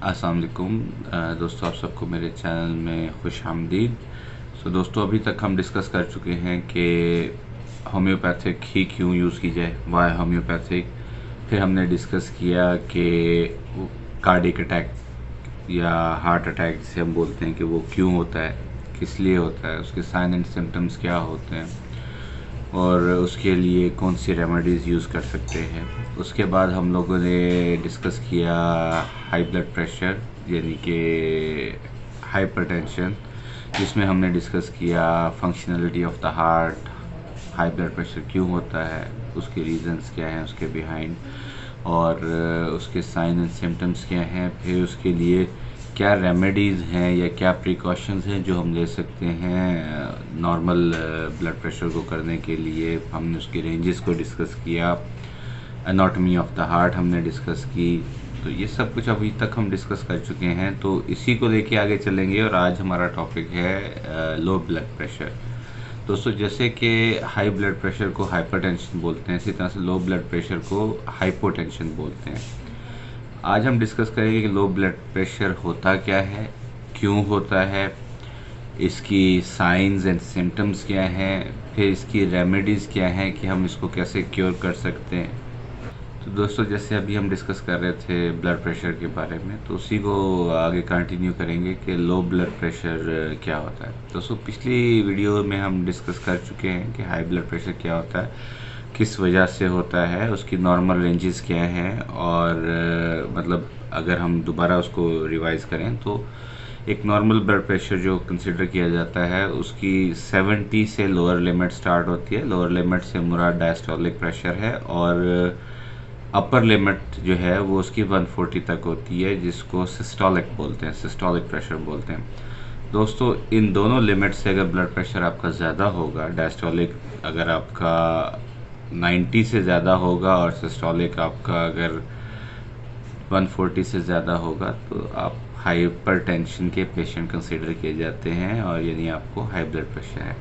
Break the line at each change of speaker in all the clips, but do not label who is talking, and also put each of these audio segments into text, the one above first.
अस्सलाम वालेकुम दोस्तों, आप सबको मेरे चैनल में खुश आमदीद। दोस्तों, अभी तक हम डिस्कस कर चुके हैं कि होम्योपैथिक ही क्यों यूज़ की जाए, वाई होम्योपैथिक। फिर हमने डिस्कस किया कि कार्डियक अटैक या हार्ट अटैक जिसे हम बोलते हैं कि वो क्यों होता है, किस लिए होता है, उसके साइन एंड सिम्टम्स क्या होते हैं और उसके लिए कौन सी रेमेडीज़ यूज़ कर सकते हैं। उसके बाद हम लोगों ने डिस्कस किया हाई ब्लड प्रेशर यानी कि हाइपरटेंशन, जिसमें हमने डिस्कस किया functionality of the heart, high blood pressure क्यों होता है, उसके रीज़न्स क्या हैं उसके बिहाइंड, और उसके साइन एंड सिम्टम्स क्या हैं। फिर उसके लिए क्या रेमेडीज़ हैं या क्या प्रिकॉशंस हैं जो हम ले सकते हैं नॉर्मल ब्लड प्रेशर को करने के लिए। हमने उसकी रेंजेस को डिस्कस किया, एनाटॉमी ऑफ द हार्ट हमने डिस्कस की। तो ये सब कुछ अभी तक हम डिस्कस कर चुके हैं, तो इसी को लेके आगे चलेंगे। और आज हमारा टॉपिक है लो ब्लड प्रेशर। दोस्तों, जैसे कि हाई ब्लड प्रेशर को हाइपरटेंशन बोलते हैं, इसी तरह से लो ब्लड प्रेशर को हाइपोटेंशन बोलते हैं। आज हम डिस्कस करेंगे कि लो ब्लड प्रेशर होता क्या है, क्यों होता है, इसकी साइंस एंड सिम्टम्स क्या हैं, फिर इसकी रेमेडीज़ क्या हैं कि हम इसको कैसे क्योर कर सकते हैं। तो दोस्तों, जैसे अभी हम डिस्कस कर रहे थे ब्लड प्रेशर के बारे में, तो उसी को आगे कंटिन्यू करेंगे कि लो ब्लड प्रेशर क्या होता है। दोस्तों, पिछली वीडियो में हम डिस्कस कर चुके हैं कि हाई ब्लड प्रेशर क्या होता है, किस वजह से होता है, उसकी नॉर्मल रेंजेस क्या हैं, और मतलब अगर हम दोबारा उसको रिवाइज़ करें तो एक नॉर्मल ब्लड प्रेशर जो कंसिडर किया जाता है उसकी 70 से लोअर लिमिट स्टार्ट होती है। लोअर लिमिट से मुराद डायस्टोलिक प्रेशर है, और अपर लिमिट जो है वो उसकी 140 तक होती है, जिसको सिस्टोलिक बोलते हैं, सिस्टोलिक प्रेशर बोलते हैं। दोस्तों, इन दोनों लिमिट से अगर ब्लड प्रेशर आपका ज़्यादा होगा, डायस्टोलिक अगर आपका 90 से ज़्यादा होगा और सिस्टोलिक आपका अगर 140 से ज़्यादा होगा, तो आप हाइपरटेंशन के पेशेंट कंसिडर किए जाते हैं, और यानी आपको हाई ब्लड प्रेशर है।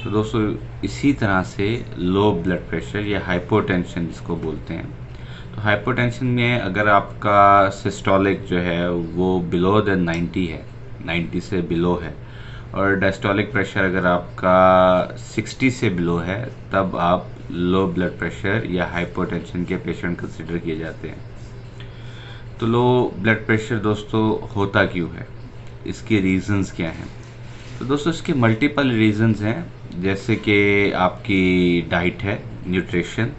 तो दोस्तों, इसी तरह से लो ब्लड प्रेशर या हाइपोटेंशन जिसको बोलते हैं, तो हाइपोटेंशन में अगर आपका सिस्टोलिक जो है वो बिलो देन 90 है, 90 से बिलो है, और डायस्टोलिक प्रेशर अगर आपका 60 से बिलो है, तब आप लो ब्लड प्रेशर या हाइपोटेंशन के पेशेंट कंसिडर किए जाते हैं। तो लो ब्लड प्रेशर दोस्तों होता क्यों है, इसके रीज़न्स क्या हैं। तो दोस्तों, इसके मल्टीपल रीज़न्स हैं। जैसे कि आपकी डाइट है, न्यूट्रिशन,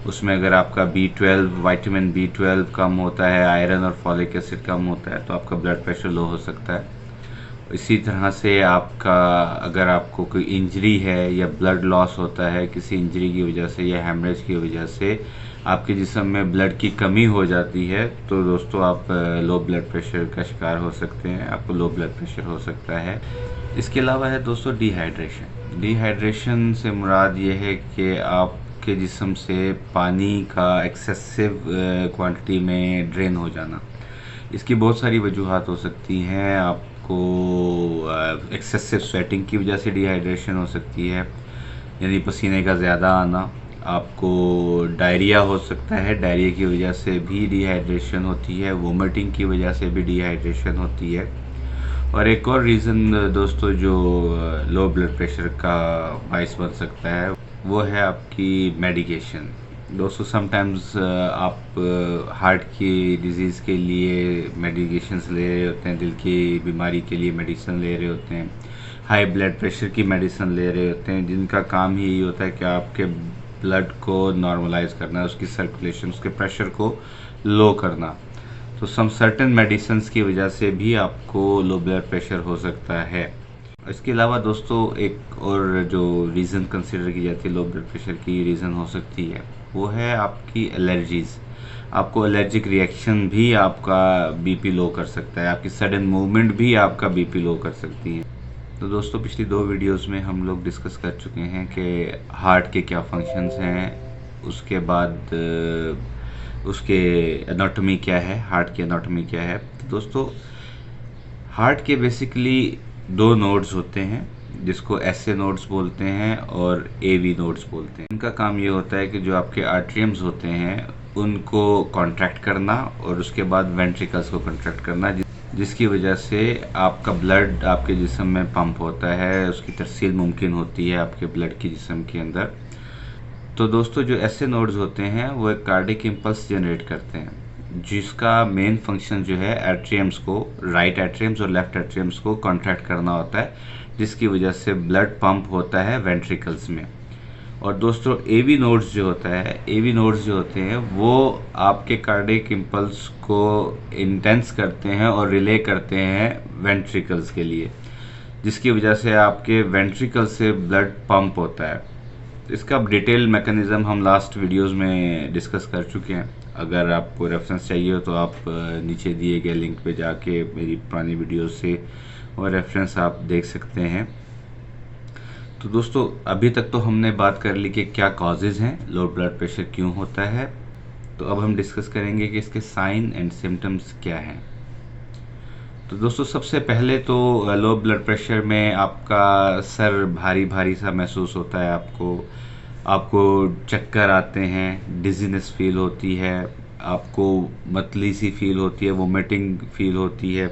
उसमें अगर आपका B12 विटामिन B12 कम होता है, आयरन और फॉलिक एसिड कम होता है, तो आपका ब्लड प्रेशर लो हो सकता है। इसी तरह से आपका अगर आपको कोई इंजरी है या ब्लड लॉस होता है किसी इंजरी की वजह से या हेमरेज की वजह से, आपके जिस्म में ब्लड की कमी हो जाती है, तो दोस्तों आप लो ब्लड प्रेशर का शिकार हो सकते हैं, आपको लो ब्लड प्रेशर हो सकता है। इसके अलावा है दोस्तों डिहाइड्रेशन। डिहाइड्रेशन से मुराद ये है कि आपके जिस्म से पानी का एक्सेसिव क्वांटिटी में ड्रेन हो जाना। इसकी बहुत सारी वजूहात हो सकती हैं। आपको एक्सेसिव स्वेटिंग की वजह से डिहाइड्रेशन हो सकती है, यानी पसीने का ज़्यादा आना। आपको डायरिया हो सकता है, डायरिया की वजह से भी डिहाइड्रेशन होती है। वोमिटिंग की वजह से भी डिहाइड्रेशन होती है। और एक और रीज़न दोस्तों जो लो ब्लड प्रेशर का बाइस बन सकता है, वो है आपकी मेडिकेशन। दोस्तों, समटाइम्स आप हार्ट की डिजीज़ के लिए मेडिकेशंस ले रहे होते हैं, दिल की बीमारी के लिए मेडिसिन ले रहे होते हैं, हाई ब्लड प्रेशर की मेडिसिन ले रहे होते हैं, जिनका काम ही यही होता है कि आपके ब्लड को नॉर्मलाइज करना, उसकी सर्कुलेशन, उसके प्रेशर को लो करना। तो सम सर्टेन मेडिसिन की वजह से भी आपको लो ब्लड प्रेशर हो सकता है। इसके अलावा दोस्तों, एक और जो रीज़न कंसिडर की जाती है लो ब्लड प्रेशर की रीज़न हो सकती है, वो है आपकी एलर्जीज़। आपको एलर्जिक रिएक्शन भी आपका बीपी लो कर सकता है, आपकी सडन मूवमेंट भी आपका बीपी लो कर सकती है। तो दोस्तों, पिछली 2 वीडियोस में हम लोग डिस्कस कर चुके हैं कि हार्ट के क्या फंक्शंस हैं, उसके बाद उसके एनाटॉमी क्या है, हार्ट की एनाटॉमी क्या है। तो दोस्तों, हार्ट के बेसिकली 2 नोड्स होते हैं, जिसको SA नोड्स बोलते हैं और AV नोड्स बोलते हैं। इनका काम ये होता है कि जो आपके आर्टरियम्स होते हैं उनको कॉन्ट्रैक्ट करना और उसके बाद वेंट्रिकल्स को कॉन्ट्रैक्ट करना, जिसकी वजह से आपका ब्लड आपके जिस्म में पंप होता है, उसकी तरसील मुमकिन होती है आपके ब्लड की जिस्म के अंदर। तो दोस्तों जो ऐसे नोड्स होते हैं वो एक कार्डिक इम्पल्स जनरेट करते हैं, जिसका मेन फंक्शन जो है एट्रियम्स को, राइट एट्रियम्स और लेफ्ट एट्रियम्स को कॉन्ट्रैक्ट करना होता है, जिसकी वजह से ब्लड पंप होता है वेंट्रिकल्स में। और दोस्तों एवी नोड्स जो होता है, एवी नोड्स जो होते हैं वो आपके कार्डिक इम्पल्स को इंटेंस करते हैं और रिले करते हैं वेंट्रिकल्स के लिए, जिसकी वजह से आपके वेंट्रिकल से ब्लड पंप होता है। इसका डिटेल मैकेनिज़्म हम लास्ट वीडियोस में डिस्कस कर चुके हैं। अगर आपको रेफरेंस चाहिए हो तो आप नीचे दिए गए लिंक पे जाके मेरी पुरानी वीडियोस से और रेफरेंस आप देख सकते हैं। तो दोस्तों अभी तक तो हमने बात कर ली कि क्या कॉजेज़ हैं, लो ब्लड प्रेशर क्यों होता है। तो अब हम डिस्कस करेंगे कि इसके साइन एंड सिम्टम्स क्या हैं। तो दोस्तों सबसे पहले तो लो ब्लड प्रेशर में आपका सर भारी भारी सा महसूस होता है, आपको चक्कर आते हैं, डिजीनेस फील होती है, आपको मतली सी फील होती है, वोमिटिंग फील होती है।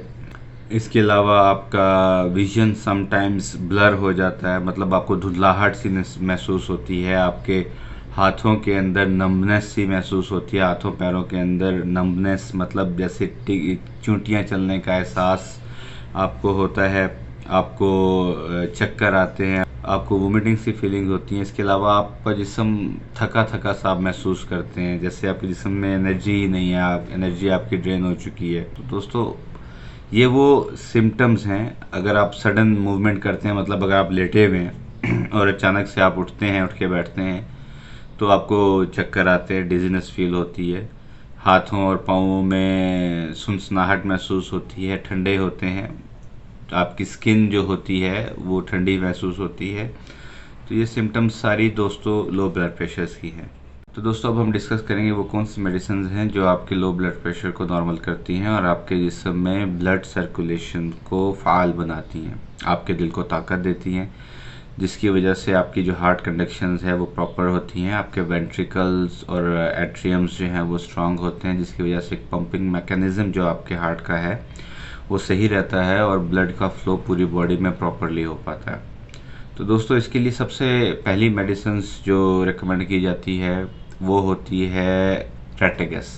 इसके अलावा आपका विजन समटाइम्स ब्लर हो जाता है, मतलब आपको धुंधलाहट सी महसूस होती है, आपके हाथों के अंदर नम्बनेस सी महसूस होती है, हाथों पैरों के अंदर नम्बनेस मतलब जैसे चूंटियाँ चलने का एहसास आपको होता है, आपको चक्कर आते हैं, आपको वोमिटिंग सी फीलिंग होती है। इसके अलावा आपका जिस्म थका थका सा आप महसूस करते हैं, जैसे आपके जिस्म में एनर्जी ही नहीं है, एनर्जी आपकी ड्रेन हो चुकी है। तो दोस्तों ये वो सिम्टम्स हैं। अगर आप सडन मूवमेंट करते हैं, मतलब अगर आप लेटे हुए हैं और अचानक से आप उठते हैं, उठ के बैठते हैं, तो आपको चक्कर आते हैं, डिजीनेस फील होती है, हाथों और पाँवों में सुनसनाहट महसूस होती है, ठंडे होते हैं, आपकी स्किन जो होती है वो ठंडी महसूस होती है। तो ये सिम्टम्स सारी दोस्तों लो ब्लड प्रेशर्स की हैं। तो दोस्तों अब हम डिस्कस करेंगे वो कौन सी मेडिसिन हैं जो आपके लो ब्लड प्रेशर को नॉर्मल करती हैं और आपके जिस्म में ब्लड सर्कुलेशन को फ़ाल बनाती हैं, आपके दिल को ताकत देती हैं, जिसकी वजह से आपकी जो हार्ट कंडक्शंस है वो प्रॉपर होती हैं, आपके वेंट्रिकल्स और एट्रियम्स जो हैं वो स्ट्रांग होते हैं, जिसकी वजह से एक पंपिंग मैकेनिज़्म जो आपके हार्ट का है वो सही रहता है और ब्लड का फ्लो पूरी बॉडी में प्रॉपरली हो पाता है। तो दोस्तों इसके लिए सबसे पहली मेडिसिन जो रिकमेंड की जाती है वो होती है क्रेटेगस।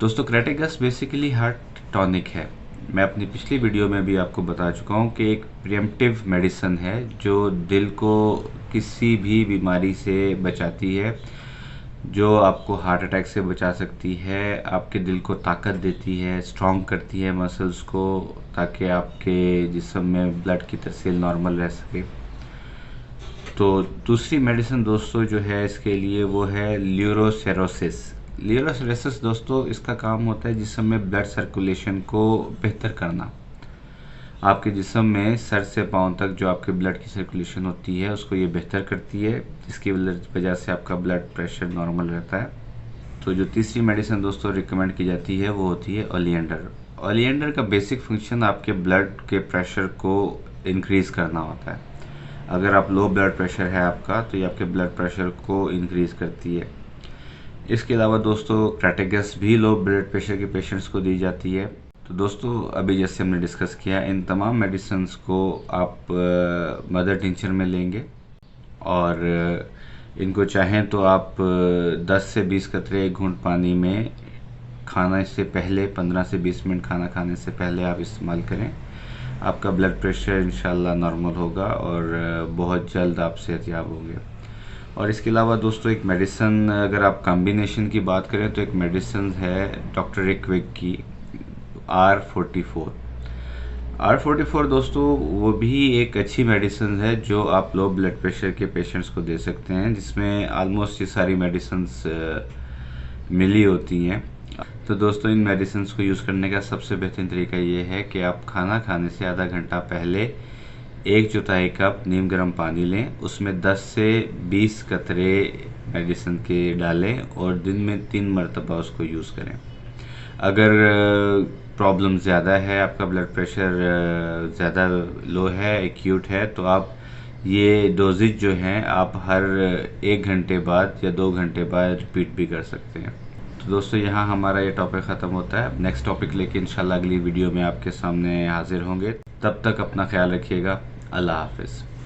दोस्तों क्रेटेगस बेसिकली हार्ट टॉनिक है। मैं अपनी पिछली वीडियो में भी आपको बता चुका हूँ कि एक प्रिएम्प्टिव मेडिसिन है जो दिल को किसी भी बीमारी से बचाती है, जो आपको हार्ट अटैक से बचा सकती है, आपके दिल को ताकत देती है, स्ट्रॉन्ग करती है मसल्स को, ताकि आपके जिस्म में ब्लड की तरसील नॉर्मल रह सके। तो दूसरी मेडिसिन दोस्तों जो है इसके लिए वो है ल्यूरोसेरोसिस। ल्यूरोसेरोसिस दोस्तों इसका काम होता है जिस्म में ब्लड सर्कुलेशन को बेहतर करना। आपके जिस्म में सर से पाँव तक जो आपके ब्लड की सर्कुलेशन होती है उसको ये बेहतर करती है, जिसकी वजह से आपका ब्लड प्रेशर नॉर्मल रहता है। तो जो तीसरी मेडिसिन दोस्तों रिकमेंड की जाती है वो होती है ओलिएंडर। ओलिएंडर का बेसिक फंक्शन आपके ब्लड के प्रेशर को इंक्रीज़ करना होता है। अगर आप लो ब्लड प्रेशर है आपका तो ये आपके ब्लड प्रेशर को इंक्रीज़ करती है। इसके अलावा दोस्तों क्रेटेगस भी लो ब्लड प्रेशर के पेशेंट्स को दी जाती है। तो दोस्तों अभी जैसे हमने डिस्कस किया, इन तमाम मेडिसिन्स को आप मदर टिंचर में लेंगे और इनको चाहें तो आप 10 से 20 कतरे एक घूंट पानी में खाना से पहले 15 से 20 मिनट खाना खाने से पहले आप इस्तेमाल करें। आपका ब्लड प्रेशर इंशाल्लाह नॉर्मल होगा और बहुत जल्द आप सेहतयाब होंगे। और इसके अलावा दोस्तों एक मेडिसिन, अगर आप कॉम्बिनेशन की बात करें तो एक मेडिसिन है डॉक्टर रिक्विक की R44। R44 दोस्तों वो भी एक अच्छी मेडिसिन है जो आप लो ब्लड प्रेशर के पेशेंट्स को दे सकते हैं, जिसमें आलमोस्ट ये सारी मेडिसिन्स मिली होती हैं। तो दोस्तों इन मेडिसिन को यूज़ करने का सबसे बेहतरीन तरीका ये है कि आप खाना खाने से आधा घंटा पहले 1/4 कप नीम गर्म पानी लें, उसमें 10 से 20 कतरे मेडिसिन के डालें और दिन में 3 मरतबा उसको यूज़ करें। अगर प्रॉब्लम ज़्यादा है, आपका ब्लड प्रेशर ज़्यादा लो है, एक्यूट है, तो आप ये डोजेज जो हैं आप हर 1 घंटे बाद या 2 घंटे बाद रिपीट भी कर सकते हैं। तो तो दोस्तों यहाँ हमारा ये टॉपिक ख़त्म होता है। नेक्स्ट टॉपिक लेके इंशाल्लाह अगली वीडियो में आपके सामने हाजिर होंगे। तब तक अपना ख्याल रखिएगा। अल्लाह हाफिज़।